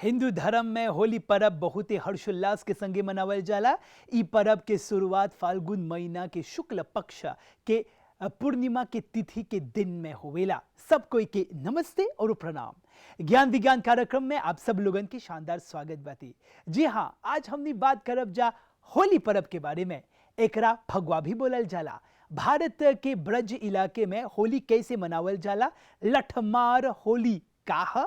हिंदू धर्म में होली पर्व बहुत ही हर्षोल्लास के संगे मनावल जाला। ई पर्व के शुरुआत फाल्गुन महीना के शुक्ल पक्ष के पूर्णिमा के तिथि के दिन में होवेला। सब कोई के नमस्ते और प्रणाम। ज्ञान विज्ञान कार्यक्रम में आप सब लोगन के शानदार स्वागत बाती। जी हाँ, आज हमनी बात करब जा होली पर्व के बारे में। एकरा फगवा भी बोलल जाला। भारत के ब्रज इलाके में होली कैसे मनावल जाला? लठमार होली काह?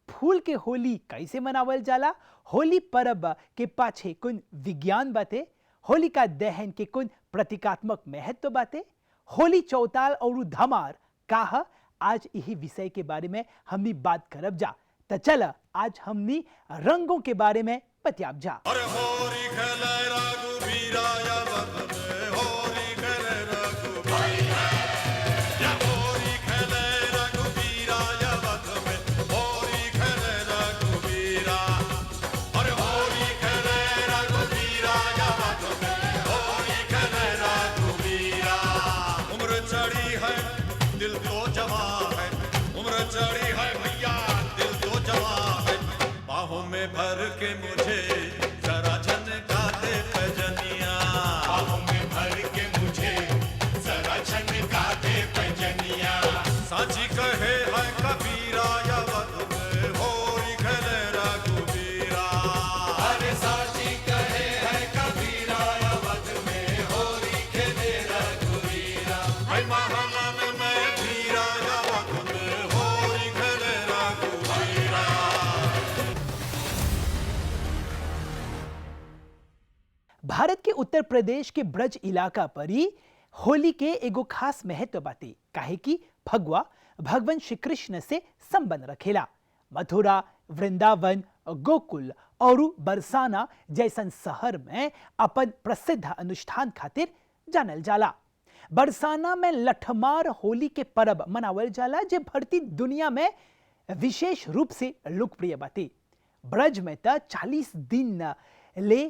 फूल के होली कैसे मनावल जाला? होली पर्व के पाछे कुन विज्ञान बाते? होलिका दहन के कुन प्रतीकात्मक महत्व बाते? होली चौताल और धमार काह? आज यही विषय के बारे में हमनी बात करब जा। त चल आज हमनी रंगों के बारे में बतियाब जा। भर के मुझे जरा झनका दे पैजनिया, बाहों में भर के मुझे जरा झनका दे पैजनिया। साची कहे है कबीरा या वध में होरी खेले रघुबीरा। अरे साची कहे है कबीरा या वध में होरी खेले रघुबीरा। भाई महामन में धीरा या वध में होरी खेले रघुबीरा। भारत के उत्तर प्रदेश के ब्रज इलाका पर ही होली के एगो खास महत्व बाती। काहे कि फगवा भगवान श्री कृष्ण से संबंध रखेला। मथुरा, वृंदावन, गोकुल और बरसाना जैसन शहर में अपन प्रसिद्ध अनुष्ठान खातिर जानल जाला। बरसाना में लठमार होली के पर्व मनावल जाला, जे भरती दुनिया में विशेष रूप से लोकप्रिय बाती। ब्रज में त 40 दिन ले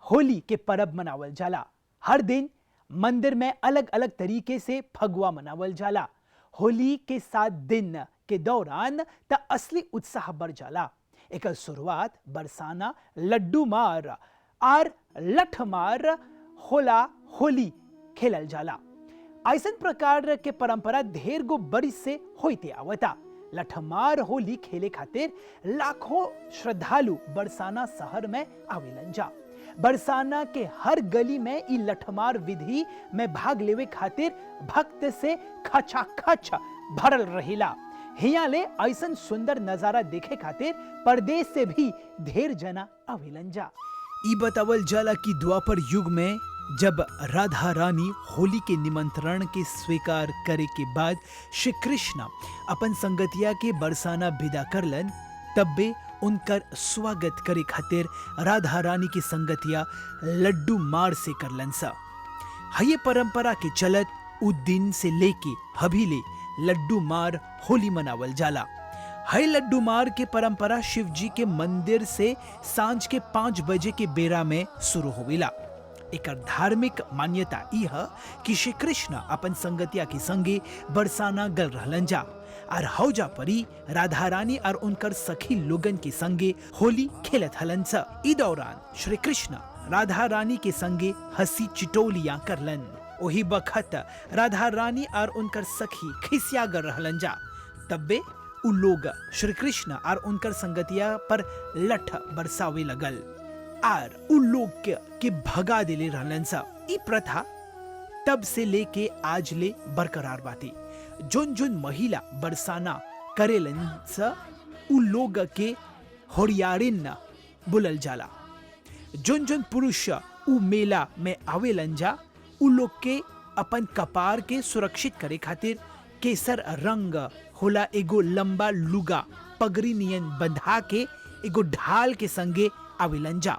होली के पर्व मनावल जाला। हर दिन मंदिर में अलग अलग तरीके से फगवा मनावल जाला। होली के 7 दिन के दौरान त असली उत्साह बढ़ जाला। एकर शुरुआत बरसाना, लड्डू मार और लठमार होला होली खेलल जाला। ऐसन प्रकार के परंपरा ढेर गो बरिस से होते आवता। लठमार होली खेले खातिर लाखों श्रद्धालु बरसाना शहर में आवेलन जा। बरसाना के हर गली में ई लठमार विधि में भाग लेवे खातिर भक्त से खचाखच भरल रहिला। हिया ले ऐसन सुंदर नजारा देखे खातिर परदेश से भी ढेर जना आवेलन जा। ई बतावल जाला कि द्वापर युग में जब राधा रानी होली के निमंत्रण के स्वीकार करे के बाद श्री कृष्ण अपन संगतिया के बरसाना विदा करलन, तब्बे उनकर स्वागत करे खातिर राधा रानी की संगतिया लड्डू मार से करलन सा। ये परंपरा के चलत उ दिन से लेके हबीले लड्डू मार होली मनावल जाला। है लड्डू मार के परंपरा शिव जी के मंदिर से सांझ के 5 बजे के बेरा में शुरू होवेला। एक धार्मिक मान्यता यह कि श्री कृष्ण अपन संगतिया के संगे बरसाना गल रहलन जा और हौजा परी राधा रानी और उनकर सखी लोगन के संगे होली खेलत हलन सा। ई दौरान श्री कृष्ण राधा रानी के संगे हंसी चिटोलियां करलन। वही बखत राधा रानी और उनकर सखी खिसिया कर रहलन जा। तब्बे उ लोग श्री कृष्ण और उनकर संगतिया पर लठ बरसावे लगल और उ लोग के भगा दिले रहलन सा। ई प्रथा तब से लेके आज ले बरकरार बाती। जोन जोन महिला बरसाना करेलन सा उ लोग के होरियारिन बुलल जाला। जोन जोन पुरुष उ मेला में आवेलन जा उ लोग के अपन कपार के सुरक्षित करे खातिर केसर रंग होला एगो लंबा लुगा पगड़ी नियन बंधा के एगो ढाल के संगे आवेलन जा।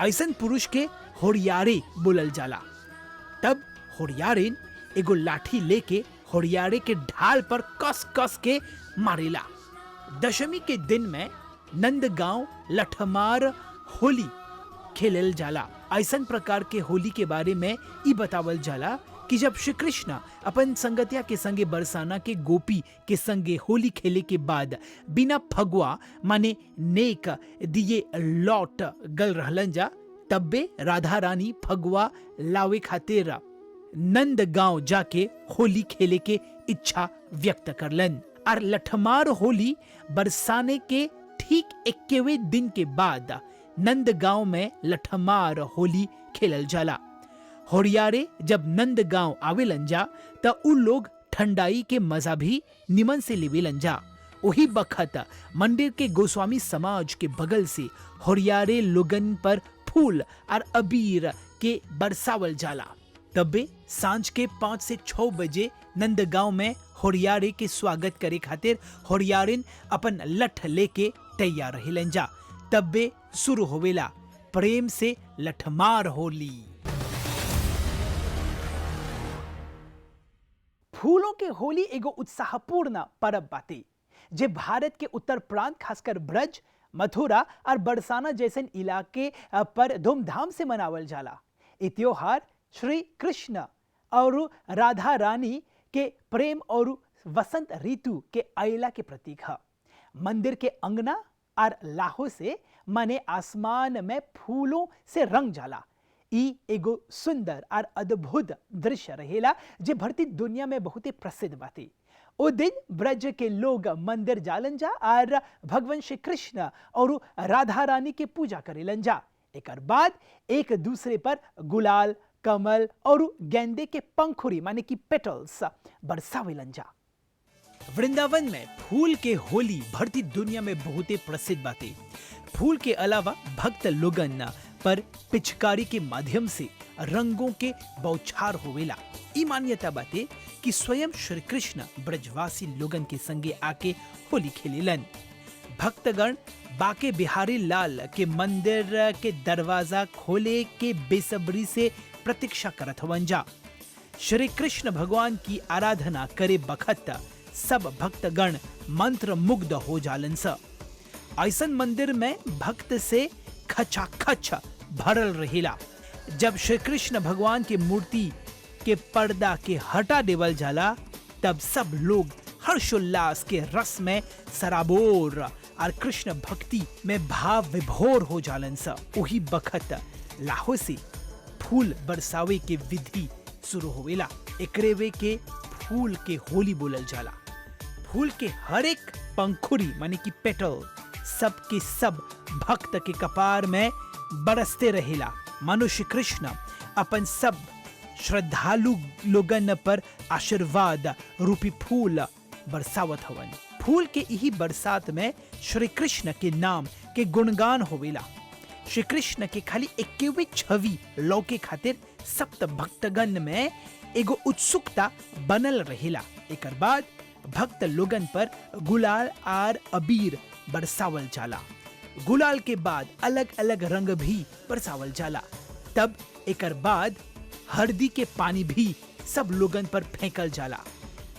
ऐसन पुरुष के होरियारे बोलल जाला। तब होरियारिन एगो लाठी लेके होरियारे के ढाल पर कस कस के मारेला। दशमी के दिन में नंदगांव लठमार होली खेलल जाला। ऐसन प्रकार के होली के बारे में ई बतावल जाला कि जब श्री कृष्ण अपन संगतिया के संगे बरसाना के गोपी के संगे होली खेले के बाद बिना फगवा माने नेक दिए लौट गल रहलन जा, तब्बे राधा रानी फगवा लावे खातिर नंद गांव जाके होली खेले के इच्छा व्यक्त करलन। और लठमार होली बरसाने के ठीक 21वें दिन के बाद नंद गांव में लठमार होली खेलल जाला। होरियारे जब नंद गांव आवेलन जा त उ लोग ठंडाई के मजा भी निमन से लेवेलन जा। वही बखत मंदिर के गोस्वामी समाज के बगल से होरियारे लोगन पर फूल और अबीर के बरसावल जाला। तबे सांझ के 5 से 6 बजे नंदगांव में होरियारे के स्वागत करे खातिर होरियारिन अपन लठ लेके तैयार रहेलन जा। तबे शुरू होवेला प्रेम से लठमार होली। फूलों के होली एगो उत्साहपूर्ण परब बाटे जे भारत के उत्तर प्रांत खासकर ब्रज, मथुरा और बरसाना जैसन इलाके पर धूमधाम से मनावल जाला। ये त्योहार श्री कृष्ण और राधा रानी के प्रेम और वसंत ऋतु के आयला के प्रतीक है। मंदिर के अंगना और लाहो से माने आसमान में फूलों से रंग जाला। ई एगो सुंदर और अद्भुत दृश्य रहेला जे भरती दुनिया में बहुत ही प्रसिद्ध बाती। ओ दिन ब्रज के लोग मंदिर जालन जा और भगवान श्री कृष्ण और राधा रानी के पूजा करेलन जा। एकर बाद एक दूसरे पर गुलाल, कमल और गेंदे के पंखुरी माने की पेटल्स बरसावेलन जा। वृंदावन में फूल के होली भरती दुनिया में बहुत ही प्रसिद्ध बाते। फूल के अलावा भक्त लोगन पर पिचकारी के माध्यम से रंगों के बौछार होवेला। ई मान्यता बाते कि स्वयं श्री कृष्ण ब्रजवासी लोगन के संगे आके होली खेलेलन। भक्तगण बाके बिहारी लाल के मंदिर के दरवाजा खोले के बेसब्री से प्रतीक्षा करत हवन जा। श्री कृष्ण भगवान की आराधना करे बखत सब भक्तगण मंत्र मुग्ध हो जालन सा। ऐसन मंदिर में भक्त से खचाखच भरल रहेला। जब श्री कृष्ण भगवान की मूर्ति के पर्दा के हटा देवल जाला तब सब लोग हर्षोल्लास के रस में सराबोर और कृष्ण भक्ति में भाव विभोर हो जालन सा। वही बखत लाहो से फूल बरसावे के विधि शुरू होवेला। एकरेवे के फूल के होली बोलल जाला। फूल के हर एक पंखुरी माने की पेटल सब के सब भक्त के कपार में बरसते रहेला। मनुष्य कृष्ण अपन सब श्रद्धालु लोगन पर आशीर्वाद रूपी फूल बरसावत हवन। फूल के यही बरसात में श्री कृष्ण के नाम के गुणगान होवेला। श्री कृष्ण के खाली 21वें छवि लौके खातिर सप्त भक्तगण में एगो उत्सुकता बनल रहेला। एकर बाद भक्त लोगन पर गुलाल और अबीर बरसावल जाला। गुलाल के बाद अलग अलग रंग भी बरसावल जाला। तब एकर बाद हल्दी के पानी भी सब लोगन पर फेंकल जाला।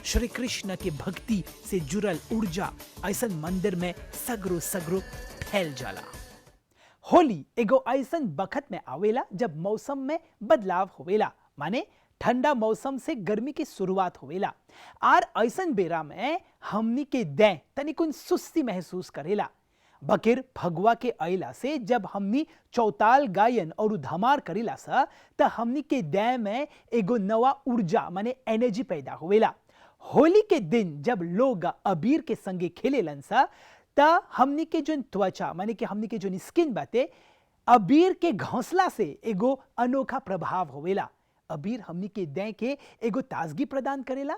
श्री कृष्ण के भक्ति से जुड़ल ऊर्जा ऐसन मंदिर में सगरो सगरो फैल जाला। होली एगो ऐसन बखत में आवेला जब मौसम में बदलाव होवेला, माने ठंडा मौसम से गर्मी की शुरुआत होवेला। और ऐसन बेरा में हमनी के देह तनिकुन सुस्ती महसूस करेला। बकिर फगवा के अइला से जब हमनी चौताल गायन और धमार करेला सा त हमनी के देह में एगो नवा ऊर्जा माने एनर्जी पैदा होवेला। होली के दिन जब लोग अबीर के संगे खेलेलन सा त हमनी के जोन त्वचा माने कि हमनी के जोन स्किन बाते अबीर के घोंसला से एगो अनोखा प्रभाव होवेला। अबीर हमनी के देह के एगो ताजगी प्रदान करेला।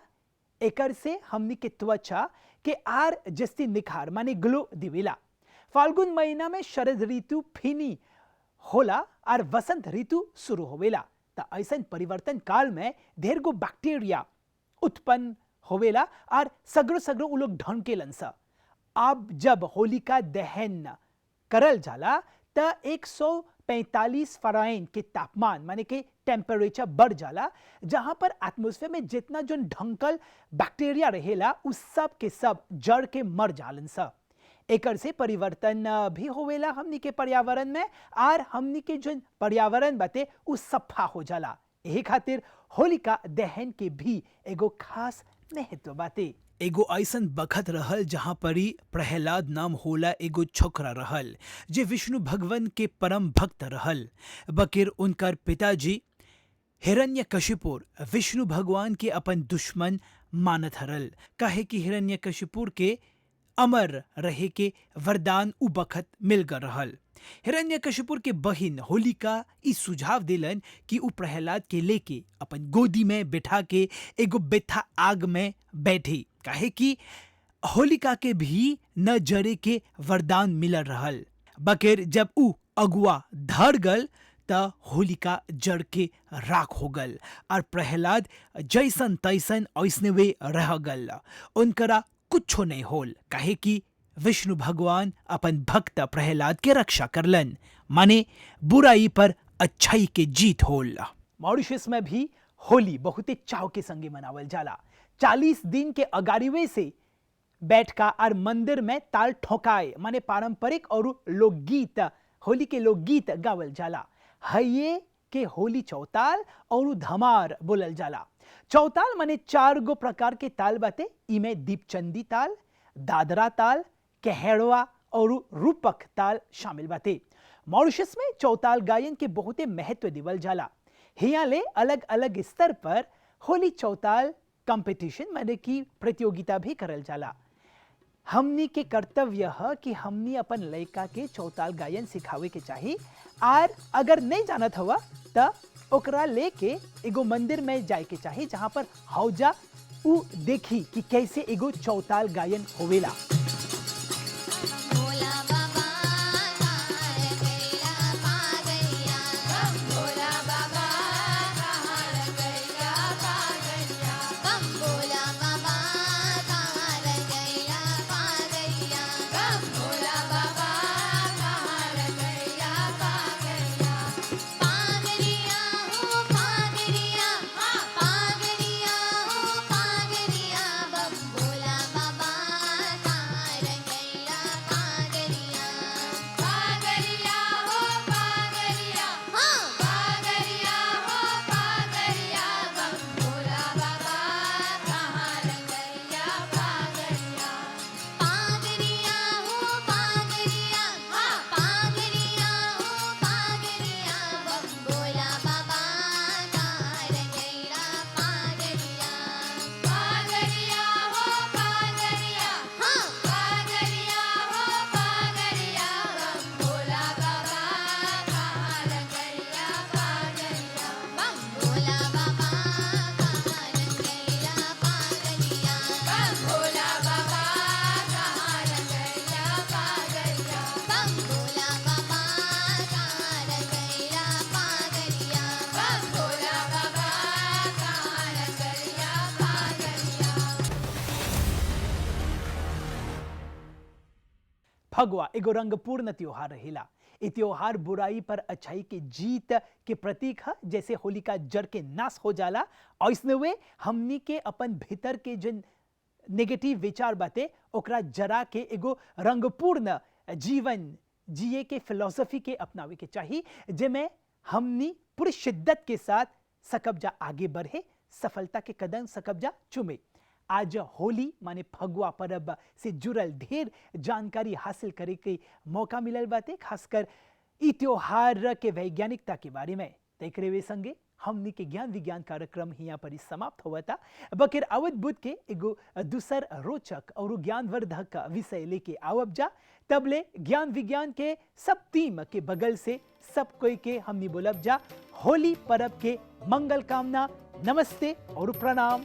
एकर से हमनी के त्वचा के आर जस्ती निखार माने ग्लो दिवेला। फाल्गुन महीना में शरद ऋतु फीनी होला और वसंत ऋतु शुरू होवेला। त ऐसन परिवर्तन काल में ढेर गो बैक्टीरिया उत्पन्न होवेला और सगरो सगरो उ लोग ढंकेलन सा। अब जब होलिका दहन करल जाला त 145 फ़ारेनहाइट के तापमान माने के टेम्परेचर बढ़ जाला, जहां पर एटमॉस्फेयर में जितना जो ढंकल बैक्टीरिया रहेला उस सब के सब जड़ के मर जालन सा। एकर से परिवर्तन भी होवेला हमनी के पर्यावरण में और हमनी के जो पर्यावरण बाते उ सफा हो जाला। यही खातिर होलिका दहन के भी एगो खास महत्व बाते। एगो ऐसन बखत रहल जहाँ परी प्रहलाद नाम होला एगो छोकरा रहल जे विष्णु भगवान के परम भक्त रहल। बकिर उनकर पिताजी हिरण्यकशिपुर विष्णु भगवान के अपन दुश्मन मानत हरल, काहे कि हिरण्यकशिपुर के अमर रहे के वरदान उ बखत मिल गए रहल। हिरण्यकशिपुर के बहिन होलिका ई सुझाव दिलन कि उ प्रहलाद के लेके अपन गोदी में बिठा के एगो बेथा आग में बैठी, काहे कि होलिका के भी न जरे के वरदान मिलल रहल। बकिर जब उ अगुआ धर गल त होलिका जड़ के राख हो गल और प्रहलाद जैसन तैसन ऐसने वे रह गल। उनकरा कुछो नहीं होल, काहे कि विष्णु भगवान अपन भक्त प्रहलाद के रक्षा करलन, माने बुराई पर अच्छाई के जीत होल। मॉरिशस में भी होली बहुत चाव के संगे मनावल जाला। 40 दिन के अगारीवे से बैठका और मंदिर में ताल ठोकाए, माने पारंपरिक और लोकगीत, होली के लोकगीत गावल जाला। हये के होली चौताल और धमार बोलल जाला। चौताल माने 4 गो प्रकार के ताल बाते, इमे दीपचंदी ताल, दादरा ताल, कहेड़वा और रूपक ताल शामिल बाते। मॉरिशस में चौताल गायन के बहुते महत्व दिवल जाला। हिया ले अलग अलग स्तर पर होली चौताल कंपटीशन माने की प्रतियोगिता भी करल जाला। हमनी के कर्तव्य है कि हमनी अपन लड़का के चौताल गायन सिखावे के चाहिए, और अगर नहीं जानत हुआ त ओकरा लेके एगो मंदिर में जाए के चाहिए जहां पर हौजा उ देखी कि कैसे एगो चौताल गायन होवेला। फगवा एगो रंगपूर्ण त्योहार रहेला। ये त्योहार बुराई पर अच्छाई के जीत के प्रतीक है। जैसे होलिका जड़ के नाश हो जाला, ऐसने वे हमनी के अपन भीतर के जो नेगेटिव विचार बाते ओकरा जरा के एगो रंगपूर्ण जीवन जिए के फिलॉसफी के अपनावे के चाहिए, जेमें हमनी पूरी शिद्दत के साथ सकब्जा आगे बढ़े, सफलता के कदम सकब्जा चुमे। आज होली माने फगवा परब से जुड़ल ढेर जानकारी हासिल करे के मौका मिलल बाते, खासकर ई त्योहार के वैज्ञानिकता के बारे में। तेकरे वे संगे हमनी के ज्ञान विज्ञान कार्यक्रम हिया पर समाप्त हुआ था। बकिर आवत बुध के एगो दूसर रोचक और ज्ञानवर्धक विषय लेके आवब जा। तबले ज्ञान विज्ञान के सब टीम के बगल से सब कोई के हमनी बोलब जा होली परब के मंगल कामना, नमस्ते और प्रणाम।